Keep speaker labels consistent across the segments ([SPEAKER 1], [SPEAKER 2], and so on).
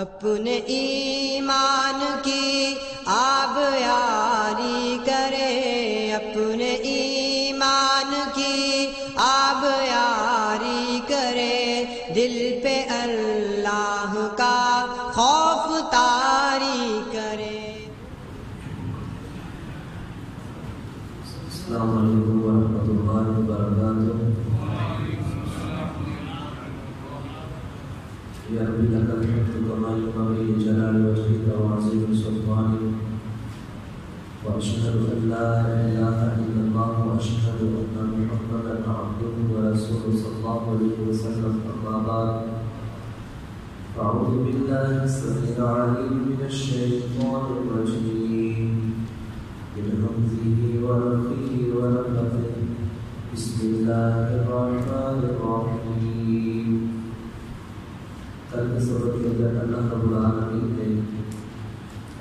[SPEAKER 1] اپنے ایمان کی آب یاری کرے، اپنے ایمان کی آب یاری کرے، دل پہ اللہ کا خوف طاری کرے۔
[SPEAKER 2] السلام علیکم ورحمۃ اللہ وبرکاتہ۔ یا رب لک الحمد کما ينبغي لجلال وجهك وعظيم سلطانك، واشهد ان لا اله الا الله واشهد ان محمدا عبده ورسوله صلى الله عليه وسلم، اما بعد فاعوذ بالله السميع العليم من الشيطان الرجيم من همزه ونفخه ونفثه، بسم الله الرحمن الرحيم۔ کل کے سبق کے اندر اللہ رب العالمین نے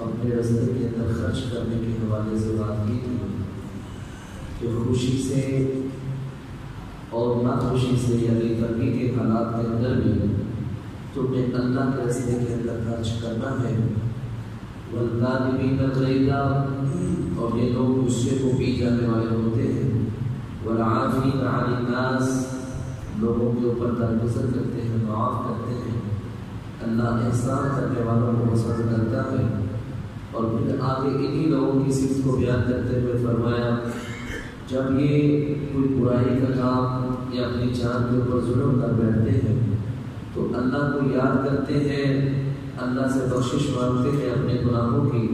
[SPEAKER 2] اپنے راستے کے اندر خرچ کرنے کے حوالے سے بات کی تھی کہ خوشی سے اور نہ خوشی سے یعنی تنگی کے حالات کے اندر بھی تمہیں اللہ کے راستے کے اندر خرچ کرنا ہے۔ والکاظمین الغیظ، اور یہ لوگ غصے کو پی جانے والے ہوتے ہیں۔ والعافین عن الناس، لوگوں کے اوپر درگزر کرتے ہیں، معاف کرتے ہیں۔ اللہ احسان کرنے والوں کو پسند کرتا ہے۔ اور پھر آگے انہی لوگوں کی صفت کو بیان کرتے ہوئے فرمایا جب یہ کوئی برائی کا کام یا اپنی جان کے اوپر ظلم کر بیٹھتے ہیں تو اللہ کو یاد کرتے ہیں، اللہ سے بخشش مانگتے ہیں اپنے گناہوں کی،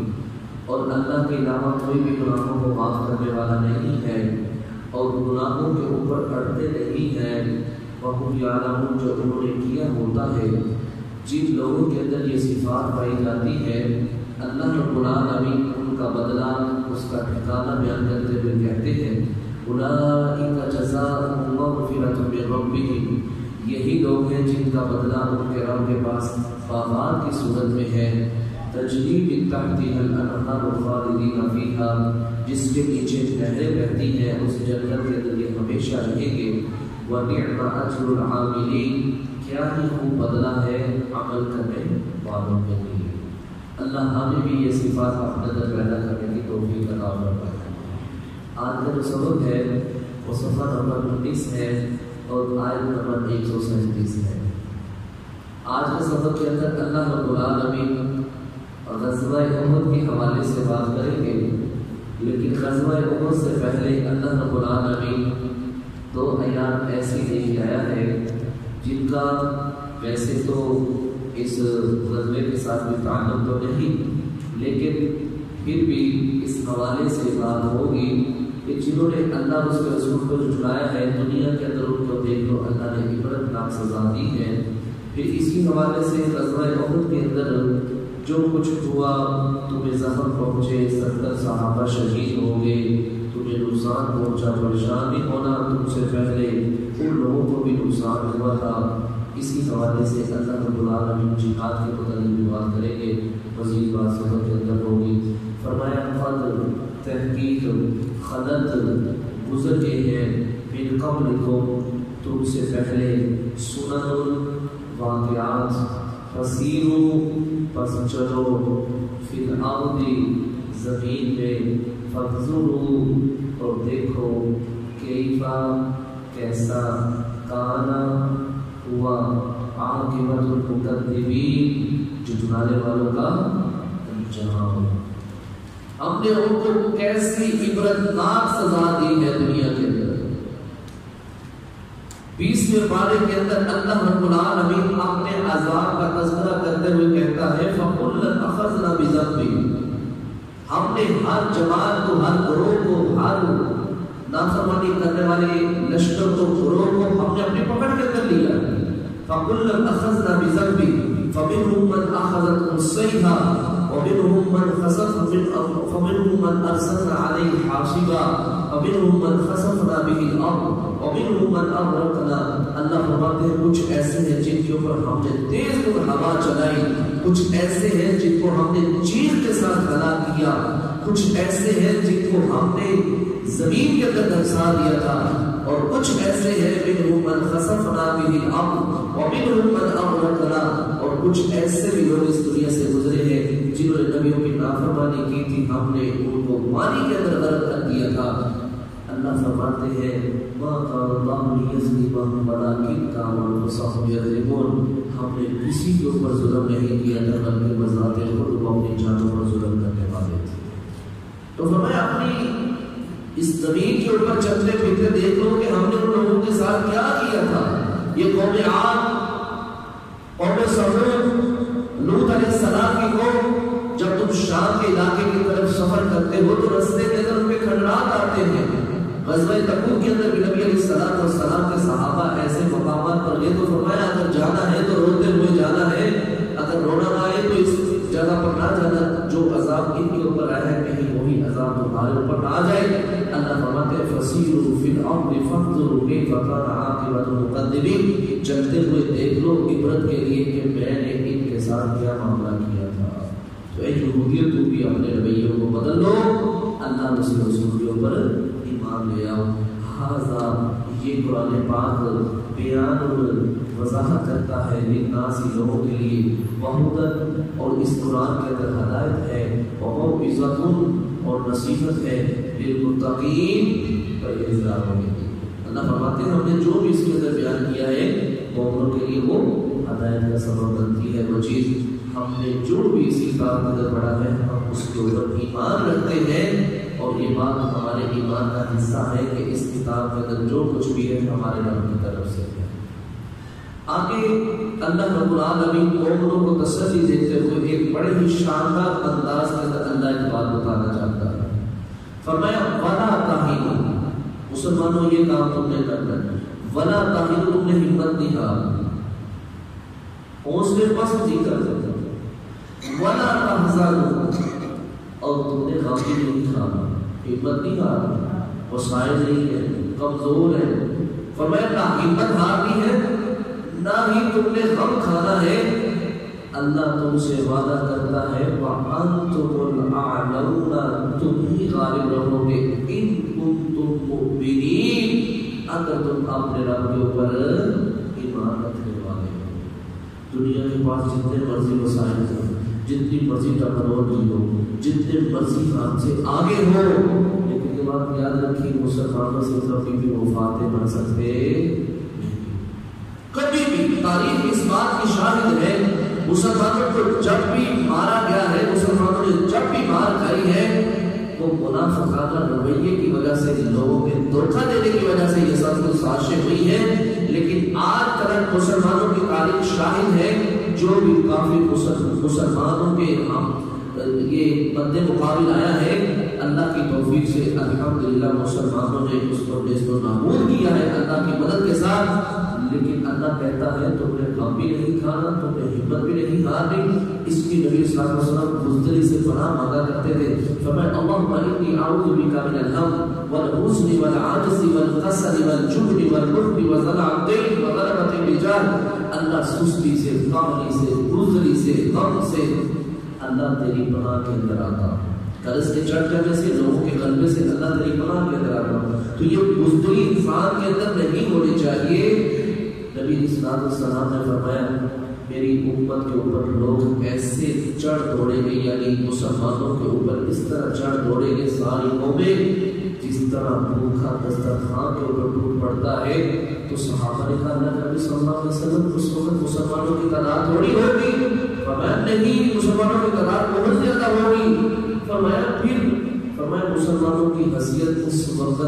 [SPEAKER 2] اور اللہ کے علاوہ کوئی بھی گناہوں کو معاف کرنے والا نہیں ہے، اور گناہوں کے اوپر اڑتے نہیں ہیں۔ وَهُمْ يَعْلَمُونَ، جو انہوں نے کیا ہوتا ہے۔ جن لوگوں کے اندر یہ صفات پائی جاتی ہے، اللہ رب العالمین ان کا بدلہ، اس کا ٹھکانہ بیان کرتے ہوئے کہتے ہیں أُولَٰئِكَ جَزَاؤُهُم مَغْفِرَةٌ مِّن رَّبِّهِمْ، یہی لوگ ہیں جن کا بدلہ ان کے رب کے پاس باغات کی صورت میں ہے۔ تجری من تحتها الانہار خالدین فیہا، جس کے نیچے نہریں بہتی ہیں، اس جنت کے اندر یہ ہمیشہ رہیں گے۔ وَنِعْمَ أَجْرُ الْعَامِلِينَ، کیا ہی خوب بدلہ ہے عمل کرنے والوں کے لیے۔ اللہ ہمیں بھی یہ صفات اپنے اندر پیدا کرنے کی توفیق عطا فرمائے۔ آج کا جو سبق ہے وہ صفحہ نمبر 19 ہے اور آیت نمبر 137 ہے۔ آج کے سبق کے اندر اللہ رب العالمین غزوہ احد کے حوالے سے بات کریں گے، لیکن غزوہ احد سے پہلے اللہ رب العالمین دو ایام ایسی لے کے آیا ہے جن کا ویسے تو اس غزوے کے ساتھ بھی تعلق تو نہیں، لیکن پھر بھی اس حوالے سے بات ہوگی کہ جنہوں نے اللہ اس کے رسول کو جھٹلایا ہے، دنیا کے اندر ان کو دیکھ لو اللہ نے عبرتناک سزا دی ہے۔ پھر اسی حوالے سے غزوہ احد کے اندر جو کچھ ہوا، تمہیں زخم پہنچے، 70 صحابہ شہید ہو گئے، تمہیں نقصان پہنچا، پریشان نہیں ہونا، تم سے پہلے ان لوگوں کو بھی نقصان ہوا تھا۔ اسی حوالے سے اللہ رب العالمین جہاد کے متعلق بھی بات کریں گے، مزید بات سبق کے اندر ہوگی۔ فرمایا قد تحقیق خلت گزر گئے ہیں من قبلکم، تم سے پہلے، سنن واقعات، فسیروا پس چلو، فی الارض زمین میں، فانظروا اور دیکھو، کیفا کیسا، کانا ہوا، عاقبۃ المکذبین جھٹلانے والوں کا انجام۔ ہم نے ان کو کیسی عبرتناک سزا دی ہے دنیا کے اندر۔ 20ویں پارے کے اندر اللہ رب العالمین اپنے عذاب کا تذکرہ کرتے ہوئے کہتا ہے فَكُلًّا أَخَذْنَا بِذَنبِهِ، ہم نے ہر جماعت کو، ہر گروہ کو، ہر نافرمانی کرنے والے لشکر کو، گروہ کو ہم نے اپنی پکڑ کے اندر لیا۔ فَكُلًّا أَخَذْنَا بِذَنبِهِ فَمِنْهُمْ مَنْ أَخَذَتْهُ الصَّيْحَةُ وَمِنْهُمْ مَنْ فَمِنْهُمْ مَنْ أَرْسَلْنَا عَلَيْهِ حَاصِبًا وَمِنْهُمْ مَنْ خَسَفْنَا بِهِ الْأَرْضَ وَمِنْهُمْ مَنْ أَغْرَقْنَا۔ اللہ فرماتے ہیں کچھ ایسے ہیں جن کے اوپر ہم نے تیز ہوا چلائی، کچھ ایسے ہیں جن کو ہم نے چیخ کے ساتھ ہلاک کیا، کچھ ایسے ہیں جن کو ہم نے زمین کے اندر دھنسا دیا تھا، اور کچھ ایسے ہیں منہم من خسفنا به الارض ومنہم من اغرقنا، اور کچھ ایسے بھی لوگ اس دنیا سے گزرے ہیں جنہوں نے نبیوں کی نافرمانی کی تھی، ہم نے ان کو پانی کے اندر غرق کر دیا تھا۔ اللہ فرماتے ہیں مَا كَانَ اللَّهُ لِيَظْلِمَهُمْ وَلَٰكِن كَانُوا أَنفُسَهُمْ يَظْلِمُونَ۔ ہم نے کسی کے اوپر ظلم نہیں کیا تھا بلکہ بذات خود وہ اپنی جانوں پر ظلم کرنے والے تھے۔ تو فرمایا اپنی اس زمین کے اوپر چلتے پھرتے دیکھ لو کہ ہم نے ان لوگوں کے ساتھ کیا کیا تھا۔ یہ قوم عاد، قوم سمود، لوط علیہ السلام کی قوم، جب تم شام کے علاقے کی طرف سفر کرتے ہو تو رستے کے اندر ان پہ کھنڈرات آتے ہیں۔ غزوہ تبوک کے اندر بھی نبی علیہ السلام کے صحابہ ایسے مقامات پر گئے تو فرمایا اگر جانا ہے تو روتے ہوئے جانا ہے، اگر رونا آئے تو اس جگہ پر نہ جانا، جو عذاب ان کے اوپر آیا ہے کہیں وہی عذاب تمہارے اوپر نہ آ جائے۔ اللہ فرماتے ہیں فَسِيرُوا فِي الْأَرْضِ فَانظُرُوا كَيْفَ كَانَ عَاقِبَةُ الْمُكَذِّبِينَ۔ چلتے ہوئے دیکھ لو عبرت کے لیے کہ میں نے ان کے ساتھ کیا معاملہ کیا تھا۔ تو اے یہودیت تو بھی اپنے رویوں کو بدل لو، اللہ رسول کے اوپر ایمان لے آؤ۔ ہذا یہ قرآن پاک بیان وضاحت کرتا ہے للناس لوگوں کے لیے، وہدن اور اس قرآن کے اندر ہدایت ہے، وموعظۃ اور نصیحت ہے، للمتقین پرہیزگاروں کے لیے۔ اللہ فرماتے ہیں ہم نے جو بھی اس کے اندر بیان کیا ہے مومنوں کے لیے وہ ہدایت کا سبب بنتی ہے۔ وہ چیز ہم نے جو بھی اسی کتاب کے اندر پڑھا ہے ہم اس کے اوپر ایمان رکھتے ہیں، اور یہ بات ہمارے ایمان کا حصہ ہے کہ اس کتاب کے اندر جو کچھ بھی ہے ہمارے رب کی طرف سے ہے۔ آگے اللہ رب العالمین مومنوں کو تسلی دیتے ہوئے ایک بڑے ہی شاندار انداز کے اندر اللہ ایک بات بتانا چاہتا ہے۔ فرمایا وَلَا تَهِنُوا، مسلمانوں یہ کام تم نے کرنا ہے، وَلَا تَهِنُوا، تم نے ہمت نہیں ہارنی، حوصلے پست نہیں کرنا، وَلَا تَحْزَنُوا، اور تم نے غم بھی نہیں کھانا، ہمت نہیں ہارنی، وسائل نہیں ہے، کمزور ہے۔ فرمایا نہ ہمت ہارنی ہے نہ ہی تم نے غم کھانا ہے۔ اللہ تم سے وعدہ کرتا ہے وَأَنْتُمُ الْأَعْلَوْنَ، تم ہی غالب رہو گے، إِن كُنتُم مُؤْمِنِينَ، اگر تم اپنے رب کے اوپر ایمان رکھنے والے ہو۔ دنیا کے پاس جتنے مرضی وسائل ہیں، جتنی مرضی ٹیکنالوجی ہو، جتنے مرضی کام سے آگے ہو، لیکن یہ بات یاد رکھیے مسلمانوں سے کبھی بھی وہ فاتح بن سکتے کبھی بھی۔ تاریخ اس بات کی شاہد ہے مسلمانوں کو جب بھی مارا گیا ہے، مسلمانوں نے جب بھی مار کھائی ہے، وہ منافقانہ رویے کی وجہ سے، لوگوں کے دھوکہ دینے کی وجہ سے یہ سب کچھ سازشیں ہوئی ہیں۔ لیکن آج تک مسلمانوں کی تاریخ شاہد ہے جو بھی کافی مسلمانوں کے ہم یہ مد مقابل آیا ہے، اللہ کی توفیق سے الحمدللہ مسلمانوں نے اس کو نیست و نابود کیا ہے اللہ کی مدد کے ساتھ۔ لیکن اللہ کہتا ہے تم نے غم بھی نہیں کھانا، تم نے ہمت بھی نہیں ہارنی۔ اس کی نبی صلی اللہ علیہ وسلم بزدلی سے پناہ مانگا کرتے تھے۔ فرمایا اللہم انی اعوذ بک من الہم والحزن والعجز والکسل والجبن والبخل وضلع الدین وغلبۃ الرجال۔ اللہ سستی سے، کاملی سے، بزدلی سے، غم سے اللہ تیری پناہ کے اندر آتا، قرض کے چڑھ جانے سے، لوگوں کے غلبے سے اللہ تیری پناہ کے اندر آتا۔ تو یہ بزدلی انسان کے اندر نہیں ہونی چاہیے۔ نبی صلی اللہ علیہ وسلم نے فرمایا میری امت کے اوپر لوگ ایسے چڑھ دوڑیں گے، یعنی مسلمانوں کے اوپر اس طرح چڑھ دوڑیں گے ساری قومیں جس طرح بھوکھا دسترخوان کے اوپر ٹوٹ پڑتا ہے۔ تو صحابہ نے کہا اللہ نبی صلی اللہ علیہ وسلم اس وقت مسلمانوں کی تعداد تھوڑی ہوگی؟ فرمایا نہیں، مسلمانوں کی تعداد بہت زیادہ ہوگی۔ فرمایا مسلمانوں کی حیثیت اس وقت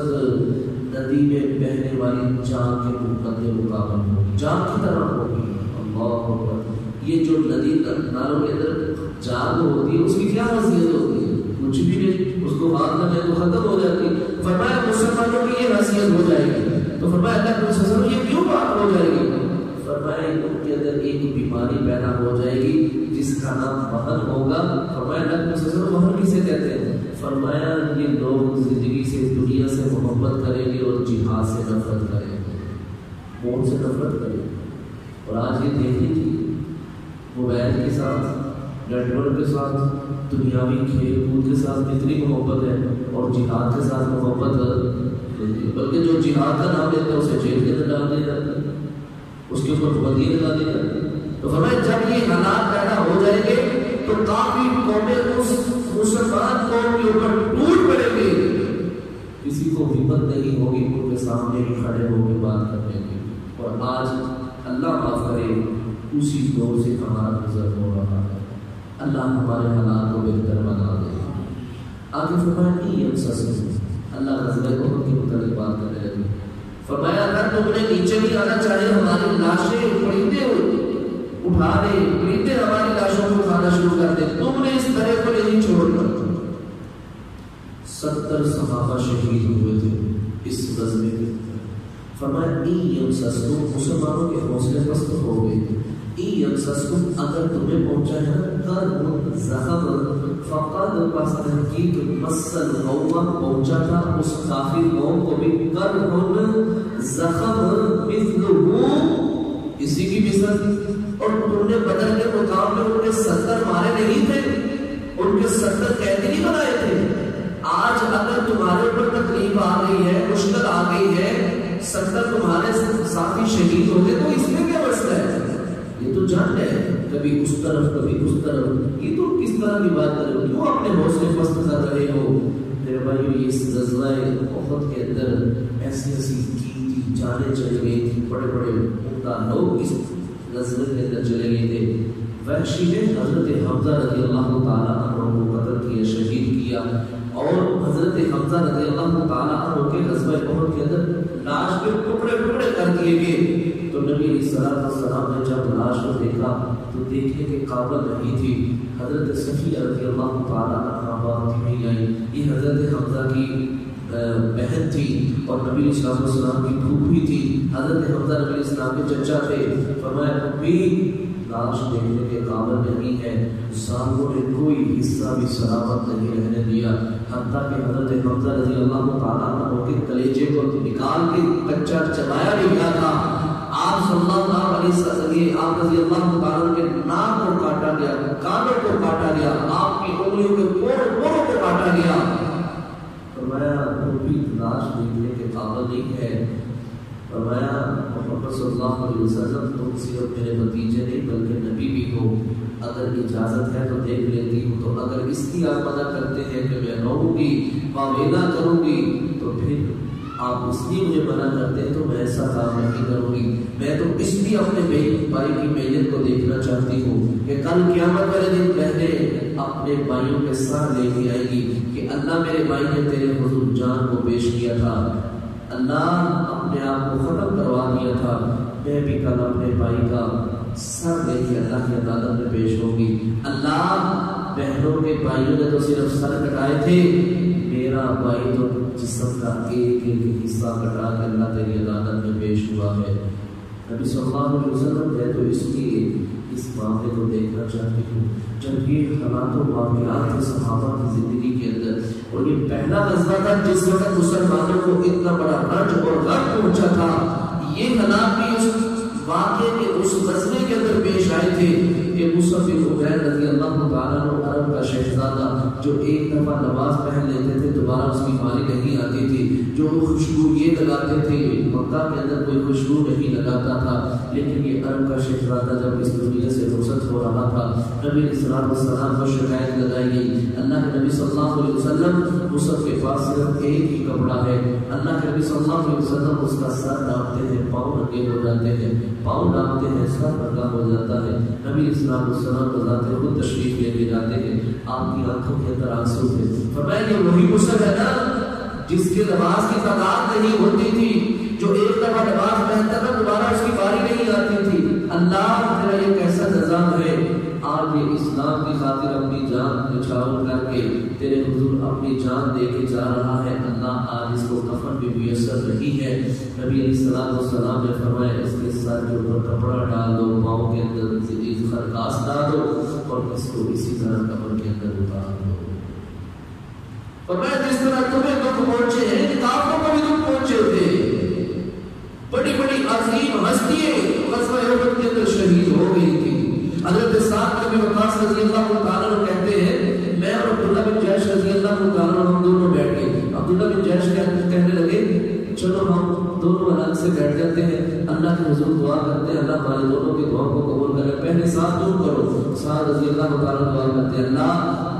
[SPEAKER 2] ندی میں بہنے والی جان کے مقابل ہوگی، جان کی طرح ہوگی۔ اللہ اکبر۔ یہ جو ندی نالوں کے اندر جان ہوتی ہے اس کی کیا حیثیت ہوتی ہے؟ کچھ بھی نہیں، اس کو ہاتھ لگے تو ختم ہو جاتی۔ فرمایا مسلمانوں کی یہ حیثیت ہو جائے گی۔ تو فرمایا اللہ کے رسول یہ کیوں بات ہو جائے گی؟ فرمایا ان کے اندر ایک بیماری پیدا ہو جائے گی جس کا نام وہن ہوگا۔ فرمایا اللہ کے رسول وہن کسے کہتے ہیں؟ فرمایا یہ لوگ زندگی سے، دنیا سے محبت کریں گے اور جہاد سے نفرت کریں گے، موت سے نفرت کریں گے۔ اور آج یہ دیکھ لیجیے موبائل کے ساتھ، نیٹ ورک کے ساتھ، دنیاوی کھیل کود کے ساتھ کتنی محبت ہے، اور جہاد کے ساتھ محبت بلکہ جو جہاد کا نام لیتا ہے اسے جیل کے اندر ڈال دیا جاتا ہے، اس کے اوپر پابندی لگا دی جاتی ہے۔ تو فرمایا جب یہ حالات پیدا ہو جائیں گے تو کافی قومیں اس مسلمان قوم کے اوپر ٹوٹ پڑیں گے، کسی کو ہمت نہیں ہوگی ان کے سامنے بھی کھڑے ہو کے بات کرنے کی۔ اور آج اللہ معاف کرے اسی دور سے ہمارا گزر ہو رہا ہے، اللہ ہمارے حالات کو بہتر بنا دے۔ آگے فرمایا نہیں اللہ غزوہ احد کے متعلق بات کرنے لگے، فرمایا اگر تم نے نیچے نہیں آنا چاہے ہماری لاشیں پرندے اٹھا دے، پرندے ہماری لاشوں کو کھانا شروع کر دے، تم نے اس طرح کو نہیں چھوڑنا۔ 70 صحابہ شہید ہوئے تھے اس غزوے کے، فرمایا مسلمانوں کے حوصلے پست ہو گئے۔ اگر تمہیں پہنچا ہے زخم فقد پس تحقیق مسل قوم پہنچا تھا اس کافر قوم کو بھی کرہن زخم مثلہ اسی کی مثل، اور تم نے بدر کے مقام میں ان کے 70 مارے نہیں تھے، ان کے 70 قیدی نہیں بنائے تھے۔ آج اگر تمہارے اوپر تکلیف آ گئی ہے، مشکل آ گئی ہے، 70 تمہارے ساتھی شہید ہو گئے، تو اس میں کیا مسئلہ ہے؟ یہ تو جنگ ہے، کبھی اس طرف کبھی اس طرف، یہ تو کس طرح کی بات کر رہے ہو؟ کیوں اپنے حوصلے پست کر رہے ہو؟ میرے بھائیو اس غزوہ احد کے اندر ایسی ایسی قیمتی جانیں چلی گئی تھی، بڑے بڑے عمدہ لوگ اس غزوے کے اندر چلے گئے تھے۔ وحشی نے حضرت حمزہ رضی اللہ تعالیٰ عنہ کو قتل کیا، شہید کیا، اور حضرت حمزہ رضی اللہ تعالیٰ عنہ کے غزوہ احد کے اندر لاش کے ٹکڑے ٹکڑے کر دیے گئے۔ تو نبی علیہ السلام نے جب لاش کو دیکھا تو دیکھنے کے قابل نہیں تھی۔ حضرت صفیہ رضی اللہ تعالیٰ عنہ بات نہیں آئی، یہ حضرت حمزہ کی بہن تھی اور نبی علیہ السلام کی پھوپھی تھی۔ حضرت حمزہ نبی علیہ السلام کے چچا تھے، فرمایا پھوپھی لاش دیکھنے کے قابل نہیں ہے۔ ظالموں نے کوئی حصہ بھی سلامت نہیں رہنے دیا، حتیٰ کہ حضرت حمزہ رضی اللہ تعالیٰ عنہ کے کلیجے کو نکال کے کچا چبایا بھی گیا تھا۔ آپ صلی اللہ علیہ وسلم آپ رضی اللہ تعالیٰ کے ناک کو کاٹا گیا، کانوں کو کاٹا گیا، آپ کی انگلیوں کے پوروں کو کاٹا گیا۔ فرمایا وہ بھی لاش دیکھنے کے قابل نہیں ہے۔ فرمایا محمد صلی اللہ علیہ وسلم تم صرف میرے بھتیجے نہیں بلکہ نبی بھی ہو، اگر اجازت ہے تو دیکھ لیتی ہوں، تو اگر اس کی آپ منع کرتے ہیں کہ میں رہوں گی پاویلا کروں گی تو پھر آپ اس لیے مجھے منع کرتے ہیں تو میں ایسا کام نہیں کروں گی۔ میں تو اس لیے اپنے بھائی کی میت کو دیکھنا چاہتی ہوں کہ کل قیامت والے دن بہنیں اپنے بھائیوں کے ساتھ لے کے آئے گی کہ اللہ میرے بھائی نے تیرے حضور جان کو پیش کیا تھا، اللہ اپنے آپ کو ختم کروا دیا تھا، میں بھی کل اپنے بھائی کا سر لے کے اللہ کی عدالت میں پیش ہوگی۔ اللہ بہنوں کے بھائیوں نے تو صرف سر کٹائے تھے، میرا بھائی تو جسم کا ایک ایک حصہ کٹا کے اللہ تیری عدالت میں پیش ہوا ہے۔ نبی صلی اللہ علیہ وسلم میں تو اس لیے اس معاملے کو دیکھنا چاہتی ہوں جب یہ حالات و واقعات تھے صحابہ کی زندگی کے اندر، اور یہ پہلا غزوہ تھا جس وقت مسلمانوں کو اتنا بڑا رنج اور غم پہنچا تھا، یہ حالات بھی اس واقعے کے اس غزوے کے اندر پیش آئے تھے کہ مصعب بن عمیر رضی اللہ تعالیٰ عنہ عرب کا شہزادہ جو ایک دفعہ لباس پہن لیتے تھے دوبارہ اس کی باری نہیں آتی تھی، جو خوشبو یہ لگاتے تھے مکہ کے اندر کوئی خوشبو نہیں لگاتا تھا، لیکن یہ عرب کا شہزادہ جب اس دنیا سے رخصت ہو رہا تھا نبی علیہ السلام کو شکایت لگائی گئی، اللہ کے نبی صلی اللہ علیہ وسلم مصعب کے پاس صرف ایک ہی کپڑا ہے، اللہ کے نبی صلی اللہ علیہ وسلم اس کا سر ڈانپتے ہیں، پاؤں ننگے ہو جاتے ہیں، پاؤں ڈانپتے ہیں، سر ننگا ہو جاتا ہے، نبی علیہ السلام بذات خود تشریف لے کے جاتے ہیں، آپ کی آنکھوں کے اندر آنسو تھے، فرمایا یہ وہی مصعب ہے نا جس کے لباس کی تعداد نہیں ہوتی تھی، جو ایک دفعہ لباس پہنتا تھا دوبارہ اس کی باری نہیں آتی تھی، اللہ تیرا یہ کیسا نظام ہے، آج یہ اسلام کی خاطر اپنی جان نچھاور کر کے تیرے حضور اپنی جان دے کے جا رہا ہے، اللہ آج اس کو کفن بھی میسر نہیں ہے۔ نبی علیہ السلام نے فرمایا اس کے سر کے اوپر کپڑا ڈال دو، پاؤں کے اندر خرکاس ڈال دو اور اس کو اسی طرح قبر کے اندر اتار دو۔ فرمایا جس طرح تمہیں دکھ پہنچے ہیں کافروں کو بھی دکھ پہنچے تھے، بڑی بڑی عظیم ہستیاں غزوہ احد کے اندر شہید ہو گئی تھی۔ حضرت سعد بن وقاص رضی اللہ تعالیٰ عنہ کہتے ہیں میں اور عبداللہ بن جحش رضی اللہ تعالیٰ عنہ ہم دونوں بیٹھ گئے، عبداللہ بن جحش کہنے لگے چلو ہم دونوں الگ سے بیٹھ جاتے ہیں، اللہ کے حضور دعا کرتے ہیں اللہ ہمارے دونوں کی دعا کو قبول کرے. پہلے ساتھ تم کرو. سعد رضی اللہ تعالیٰ دعا کرتے ہیں اللہ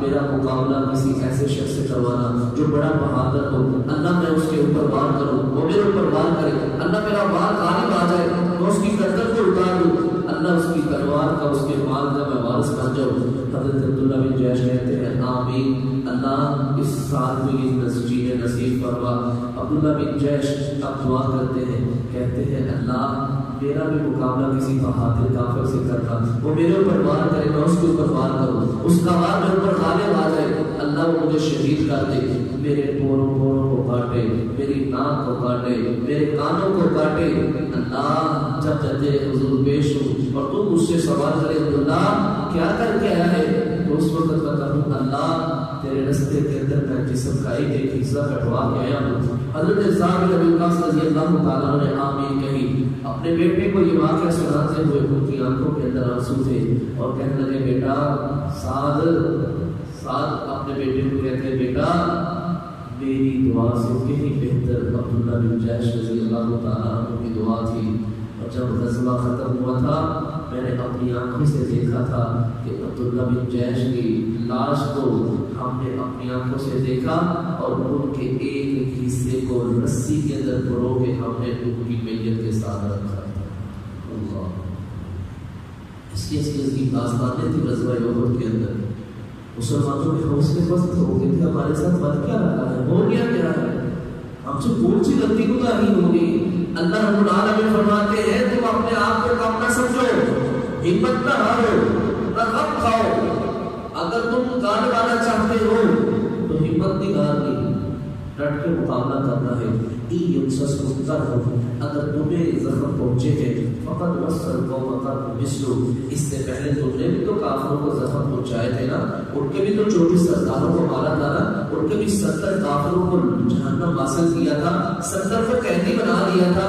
[SPEAKER 2] میرا مقابلہ کسی ایسے شخص سے کروانا جو بڑا بہادر ہو، اللہ میں اس کے اوپر وار کروں، وہ میرے اوپر وار کرے، اللہ میرا وار غالب آ جائے، میں اس کی گردن کو اتار دوں، اللہ اس کی تلوار کا اس کے مال کا میں وارث بن جاؤں. حضرت عبداللہ بن جیش کہتے ہیں آمین، اللہ اس سال کو یہ نصیب نصیب فرما. عبداللہ بن جیش اب دعا کرتے ہیں، کہتے ہیں اللہ میرا بھی مقابلہ کسی بہادر کافر سے کرنا، وہ میرے اوپر وار کرے میں اس کے اوپر وار کروں، اس کا وار میرے اوپر غالب آ جائے، اللہ وہ مجھے شہید کر دے، میرے پوروں کو کاٹے، میری ناک کو کاٹے، میرے کانوں کو کاٹے. اللہ جب جدے حضور پیش ہوں اور تم مجھ سے سوال کرے عبداللہ کیا کر کے آیا ہے، تو اس وقت میں کہوں اللہ تیرے رستے کے اندر میں جسم کا ایک حصہ کٹوا کے آیا ہوں. حضرت سعد بن ابی وقاص رضی اللہ تعالیٰ نے آمین کہی. اپنے بیٹے کو یہ واقعہ سناتے ہوئے ان کی آنکھوں کے اندر آنسو تھے اور کہنے لگے بیٹا سعد اپنے بیٹے کو کہتے ہیں بیٹا میری دعا سے کہیں بہتر عبداللہ بن جیش رضی اللہ تعالیٰ عنہ کی دعا تھی. اور جب غزوہ ختم ہوا تھا میں نے اپنی آنکھوں سے دیکھا تھا کہ عبداللہ بن جیش کی لاش کو ہم نے اپنی آنکھوں سے دیکھا اور ان کے ایک حصے کو رسی کے اندر پرو کے ہم نے ان کی میت کے ساتھ رکھا تھا. اللہ اس کی عظیم داستانیں تھی غزوہ احد کے اندر. مسلمانوں کے حوصلے پست ہو گئے تھے ہمارے ساتھ بن کیا رہا ہے، ہو گیا کیا ہے، ہم سے کون سی غلطی کو تعین ہوگی. اللہ رب العالمین فرماتے ہیں تم اپنے آپ کو کم نہ سمجھو، ہمت نہ ہارو، نہ غم کھاؤ. اگر تم غالب آنا چاہتے ہو تو ہمت نہیں ہارنی، ڈٹ کے مقابلہ کرنا ہے. اگر تمہیں زخم پہنچے ہیں فقط وصل قوم اس سے پہلے تم نے بھی تو کافروں کو زخم پہنچائے تھے نا، ان کے بھی تو 24 سرداروں کو مارا تھا نا، ان کے بھی 70 کافروں کو جہنم واصل کیا تھا، 70 کو قیدی بنا دیا تھا.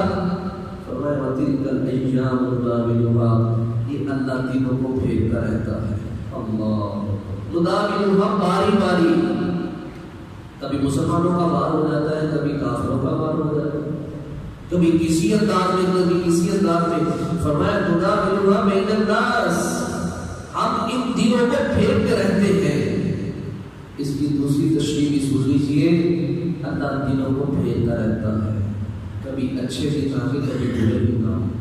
[SPEAKER 2] فرمایا وَتِلْكَ الْأَيَّامُ نُدَاوِلُهَا، یہ اللہ دینوں کو پھیرتا رہتا ہے. اللہ نُدَاوِلُهَا باری باری، کبھی مسلمانوں کا وار ہو جاتا ہے، کبھی کافروں کا وار ہو جاتا ہے، کبھی کسی انداز میں کبھی کسی انداز میں. فرمایا نُدَاوِلُهَا بَيْنَ النَّاسِ، ہم ان دینوں کو پھیرتے رہتے ہیں. اس کی دوسری تشریح بھی سن لیجیے، اللہ دینوں کو پھیرتا رہتا ہے. کبھی اچھے دن آگے کبھی برے دن آگے،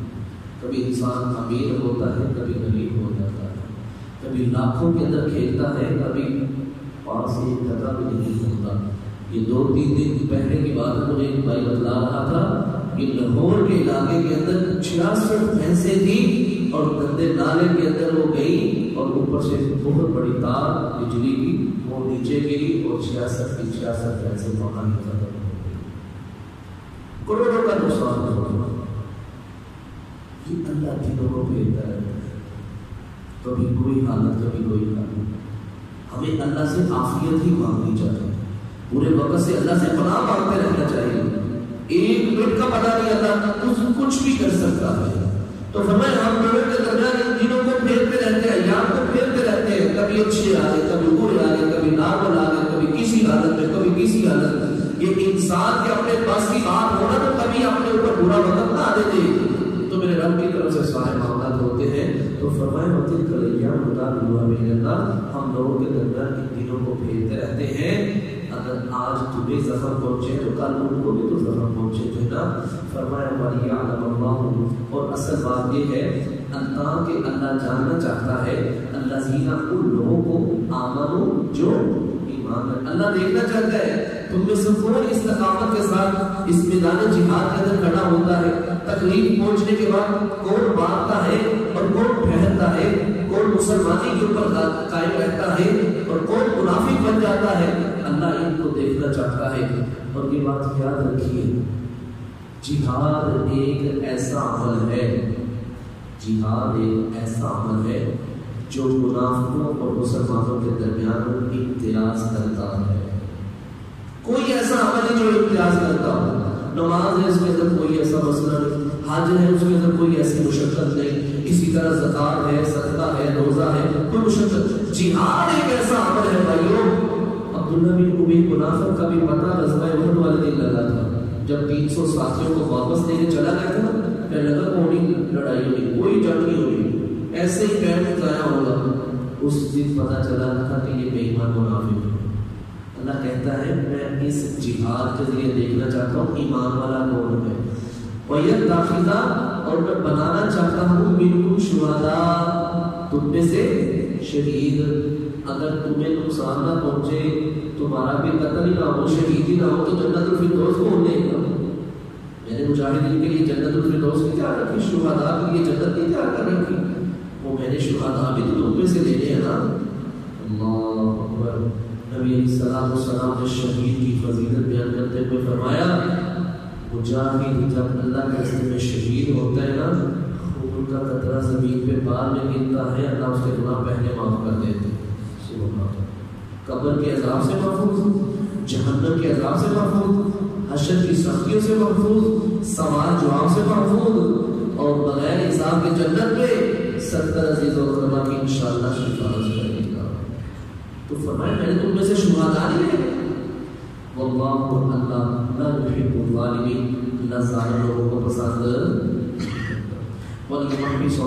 [SPEAKER 2] کبھی انسان امیر ہوتا ہے کبھی غریب ہو جاتا ہے، کبھی لاکھوں کے اندر کھیلتا ہے کبھی پاس ایک ٹکا بھی نہیں ہوتا. یہ 2-3 دن پہلے کی بات ہے، مجھے ایک بھائی بتلا رہا تھا کہ لاہور کے علاقے کے اندر 66 بھینسیں تھیں اور گندے نالے کے اندر وہ گئی اور اوپر سے بہت بڑی تار بجلی کی وہ نیچے گئی اور 66 کی 66 بھینسیں پکڑ ختم ہو گئی، کروڑوں کا نقصان ہوا. یہ اللہ دینوں کو بھیجتا ہے، کبھی کوئی حالت کبھی کوئی حالت. ہمیں اللہ سے عافیت ہی مانگنی چاہیے، پورے وقت سے اللہ سے پناہ مانگتے رہنا چاہیے. ایک منٹ کا پتہ نہیں اللہ کچھ بھی کر سکتا ہے. تو فرمایا ہم لوگوں کے درمیان ان دنوں کو پھیرتے رہتے ہیں، ایام کو پھیرتے رہتے ہیں، کبھی اچھے آ گئے کبھی برے آ گئے، کبھی نارمل آ گئے، کبھی کسی حالت میں کبھی کسی حالت میں. یہ انسان کے اپنے پاس کی بات ہونا تو کبھی اپنے اوپر برا وقت نہ آنے دے، تو میرے رب کی طرف سے سارے معاملات ہوتے ہیں. تو فرمایا وَتِلْكَ الْأَيَّامُ نُدَاوِلُهَا بَيْنَ النَّاسِ، ہم لوگوں کے درمیان ان دنوں کو پھیرتے رہتے ہیں. اگر آج تمہیں زخم پہنچے تو کل ان کو بھی تو زخم پہنچے تھے نا. فرمایا وَلِيَعْلَمَ اللَّهُ، اور اصل بات یہ ہے اللہ کہ اللہ جاننا چاہتا ہے الذین ان لوگوں کو آمنوا جو ایمان ہے. اللہ دیکھنا چاہتا ہے تم میں سے کون استقامت کے ساتھ اس میدان جہاد کے اندر کھڑا ہوتا ہے. تکلیف پہنچنے کے بعد کون بانٹتا ہے اور کون پھیلتا ہے، کون مسلمانی کے اوپر قائم رہتا ہے اور کون منافق بن جاتا ہے. اللہ ان کو دیکھنا چاہتا ہے. اور یہ بات یاد رکھیے، جہاد ایک ایسا عمل ہے، جہاد ایک ایسا عمل ہے جو منافقوں اور مسلمانوں کے درمیان امتیاز کرتا ہے. کوئی ایسا عمل ہے جو امتیاز کرتا ہو. نماز ہے اس کے اندر کوئی ایسا مسئلہ نہیں، حج ہے اس کے اندر کوئی ایسی مشقت نہیں، اسی طرح زکات ہے، صدقہ ہے، روزہ ہے، کوئی مشقت. جہاد ایک ایسا عمل ہے بھائیوں. عبداللہ بن ابی منافق کا بھی پتہ غزوہ احد والے دن لگا تھا. جب 300 ساتھیوں کو واپس لے کے چلا گیا تھا کہنے لگا کوئی لڑائی ہوئی، کوئی جنگ نہیں ہوئی، ایسے ہی ٹائم ضائع ہوگا. اس دن پتہ چلا تھا کہ یہ بے ایمان منافق ہے. اللہ کہتا ہے میں اس جہاد کے ذریعے دیکھنا چاہتا ہوں ایمان والا کون ہے. وَيَتَّخِذَ اور میں بنانا چاہتا ہوں مِنْكُمْ شُهَدَاءَ تم میں سے شہید. اگر تمہیں نقصان نہ پہنچے، تمہارا بھی قتل نہ ہو، شہید ہی نہ ہو، تو جنت الفردوس کو لے گا. میں نے مجاہدین کے لیے جنت الفردوس کی تیار رکھی، شہداء کے لیے جنت کی تیار کر رکھی. وہ میں نے شہداء بھی تو تم میں سے لینے ہیں نا. اللہ اکبر. نبی علیہ السلام نے شہید کی فضیلت بیان کرتے ہوئے فرمایا مجاہد جب اللہ کے راستے میں شہید ہوتا ہے نا، خون کا قطرہ زمین پہ بال میں گرتا ہے، اللہ اس کے گناہ پہلے معاف کر دیتے ہیں. سبحان اللہ. قبر کے عذاب سے محفوظ، جہنم کے عذاب سے محفوظ، حشر کی سختیوں سے محفوظ، سوال جواب سے محفوظ، اور بغیر حساب کے جنت میں 70 عزیز و کرما کی انشاءاللہ شفاعت کرے گا. تو فرمایا میں نے تم میں سے شہداء لیے. واللہ اللہ لا يحب الظالمین، اللہ ظالم لوگوں کو پسند. والمحبس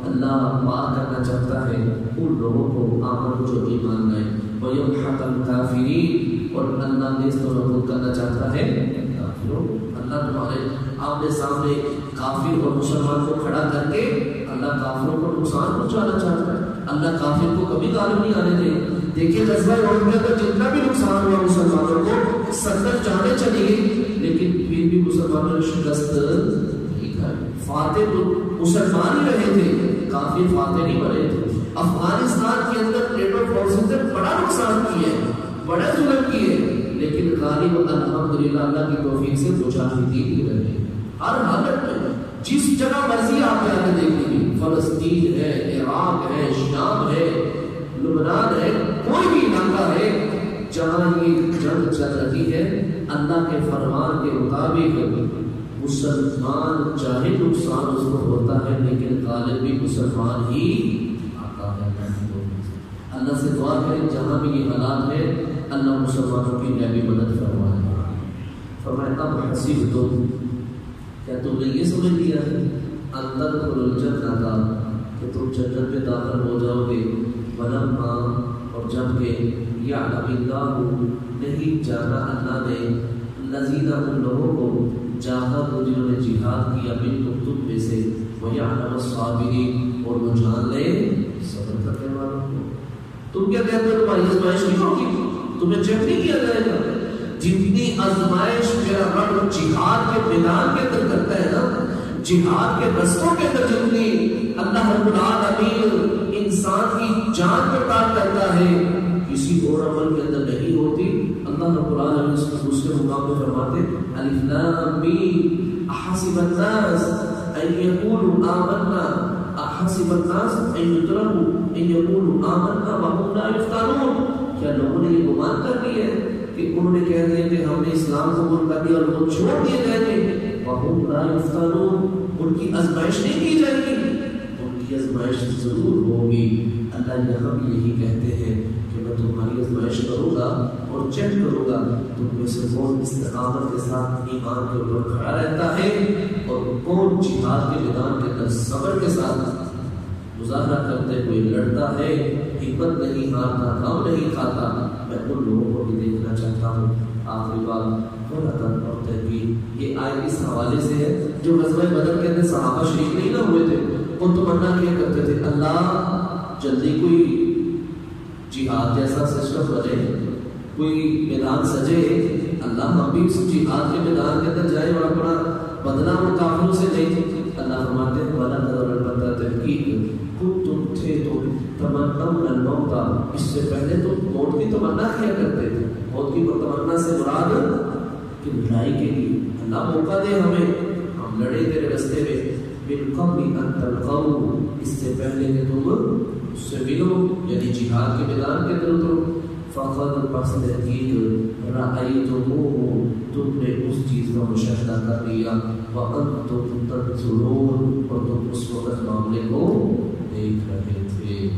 [SPEAKER 2] اللہ پاک کرنا چاہتا ہے ان لوگوں کو آمن جو ایمان لائے. ویمحق الکافرین اور اللہ نیست و نابود کرنا چاہتا ہے کافروں. اللہ تمہارے آمنے سامنے کافر اور مسلمان کو کھڑا کر کے اللہ کافروں کو نقصان پہنچانا چاہتا ہے. اللہ کافر کو کبھی غالب نہیں آنے دے. دیکھیے غزوہ احد میں اگر جتنا بھی نقصان ہوا مسلمانوں کو، 70 جانیں چلی گئی، لیکن پھر بھی مسلمانوں نے شکست نہیں کھائی. فاتح تو مسلمان ہی رہے تھے، کافر فاتح نہیں بنے تھے. افغانستان کے اندر نیٹو فورسز نے بڑا نقصان کیا ہے، بڑا ظلم کیے، لیکن غالب الحمدللہ اللہ کی توفیق سے مجاہدین ہی رہے. ہر حالت میں جس جگہ مرضی آپ جا کے دیکھ لیجیے، فلسطین ہے، عراق ہے، شام ہے، لبنان ہے، کوئی بھی علاقہ ہے جہاں یہ جنگ چل رہی ہے، اللہ کے فرمان کے مطابق مسلمان چاہے نقصان اس کو ہوتا ہے لیکن غالب بھی مسلمان ہی آتا ہے. اللہ سے دعا کریں جہاں بھی یہ حالات ہے اللہ مسلمانوں کی نبی مدد فرمائے. فرمایا اب حسیب تم، کیا تم نے یہ سمجھ لیا ہے اندر خلل جنت کہ تم جنت میں داخل ہو جاؤ گے. ولما اور جب کہ یعلم اللہ نہیں جانا اللہ نے الذین ان لوگوں کو جاہدوا جنہوں نے جہاد کیا منکم تم میں سے، ویعلم الصابرین اور وہ جان لے صبر کرنے والوں کو. تم کیا کہتے ہو تمہاری آزمائش نہیں ہوگی، تمہیں چیک نہیں کیا جائے گا. جتنی آزمائش میرا رب جہاد کے میدان کے اندر کرتا ہے نا، جہاد کے رستوں کے اندر جتنی اللہ رب العالمین انسان کی جان پر کام کرتا ہے کسی اور عمل کے اندر نہیں ہوتی. اللہ رب العالمین اس کے دوسرے مقام میں فرماتے الف لام میم احسب الناس ان یقولوا آمنا احسب الناس ان یترکوا ان یقولوا آمنا وهم لا یفتنون. کیا لوگوں نے یہ گمان کر لیا ہے کہ انہوں نے کہہ دیا کہ ہم نے اسلام قبول کر لیا اور وہ چھوڑ دیے جائیں گے. وهم لا یفتنون، ان کی آزمائش نہیں کی جائے گی، ان کی آزمائش ضرور ہوگی. اللہ یہاں بھی یہی کہتے ہیں کہ میں تمہاری آزمائش کروں گا اور چیک کروں گا تم میں سے کون استقامت کے ساتھ ایمان کے اوپر کھڑا رہتا ہے اور کون جہاد کے میدان کے اندر صبر کے ساتھ مظاہرہ کرتے ہوئے لڑتا ہے، ہمت نہیں ہارتا، غم نہیں کھاتا. میں ان لوگوں کو بھی دیکھنا چاہتا ہوں. آخری بات اور تحقیق یہ آیت اس حوالے سے ہے جو غزوہ بدر کے اندر صحابہ شریک نہیں نہ ہوئے تھے، وہ تمنا کیا کرتے تھے اللہ جلدی کوئی جہاد جیسا سسٹم بنے، کوئی میدان سجے، اللہ ہم بھی اس جہاد کے میدان کے اندر جائیں اور اپنا بدلہ وہ کافروں سے دیں. اللہ فرماتے ہیں والا البتہ تحقیق تم تھے تو تمنون الموت، اس سے پہلے تم موت کی تمنا کیا کرتے تھے. موت کی تمنا سے مراد کہ لڑائی کے لیے اللہ موقع دے ہمیں، ہم لڑے تیرے رستے میں. من قبل ان تلقوا، اس سے پہلے کہ تم اس سے ملو، یعنی جہاد کے میدان کے اندر اترو. فقد پس تحقیق رأیتموہ، تم نے اس چیز کا مشاہدہ کر لیا. وانتم تنظرون، اور تم اس وقت معاملے کو دیکھ رہے تھے.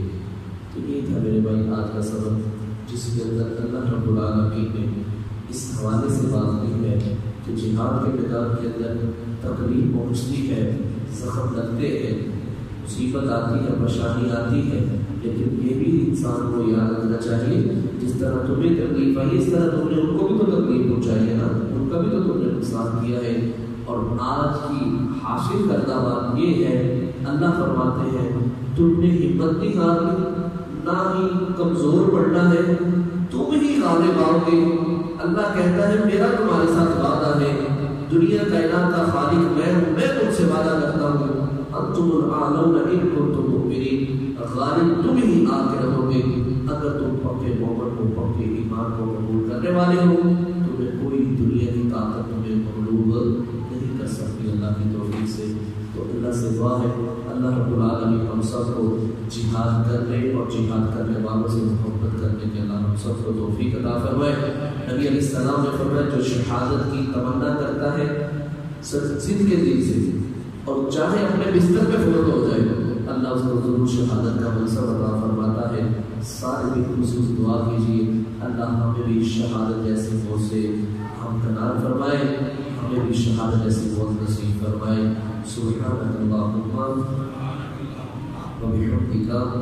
[SPEAKER 2] تو یہ تھا میرے بھائی آج کا سبق جس کے اندر اللہ رب العالمین نے اس حوالے سے بات کی ہے کہ کہ جہاد کے میدان کے اندر تکلیف پہنچتی ہے، زخم لگتے ہیں، مصیبت آتی ہے، پریشانی آتی ہے، لیکن یہ بھی انسان کو یاد رکھنا چاہیے جس طرح تمہیں تکلیف آئی اس طرح تم نے ان کو بھی تو تکلیف پہنچائی ہے نا، ان کا بھی تو تم نے نقصان کیا ہے۔ اور آج کی حاصل کردہ بات یہ ہے، اللہ فرماتے ہیں تم نے ہمت نہیں ہارنی، نہ ہی کمزور پڑنا ہے، تم ہی غالب آؤ گے۔ اللہ کہتا ہے میرا تمہارے ساتھ وعدہ ہے، دنیا کائنات کا خالق میں ہوں، میں تم سے وعدہ کرتا ہوں، انتم الاعلون ان کنتم مؤمنین، غالب تم ہی آ کے رہو گے اگر تم پکے مومن کو، پکے ایمان کو قبول کرنے والے ہو، تمہیں کوئی دنیا کی طاقت تمہیں مغلوب نہیں کر سکتی اللہ کی توفیق سے۔ تو اللہ سے دعا ہے اللہ رب العالمین ہم سب کو جہاد کرنے اور جہاد کرنے والوں سے محبت کرنے کے اللہ ہم سب کو توفیق عطا فرمائے۔ نبی علیہ السلام نے فرمایا جو شہادت کی تمنا کرتا ہے سچ کے دل سے اور چاہے اپنے بستر پہ فوت ہو جائے، اللہ اس کو ضرور شہادت کا منصب عطا فرماتا ہے۔ سارے بھی خصوص دعا کیجیے اللہ ہمیں بھی شہادت جیسی موت سے ہمکنار فرمائے، ہمیں بھی شہادت جیسی موت نصیب فرمائے۔ سبحانک اللہم وبحمدک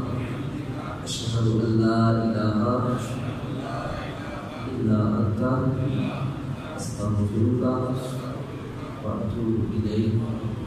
[SPEAKER 2] اشہد ان لا الہ الا انت استغفرک واتوب الیک۔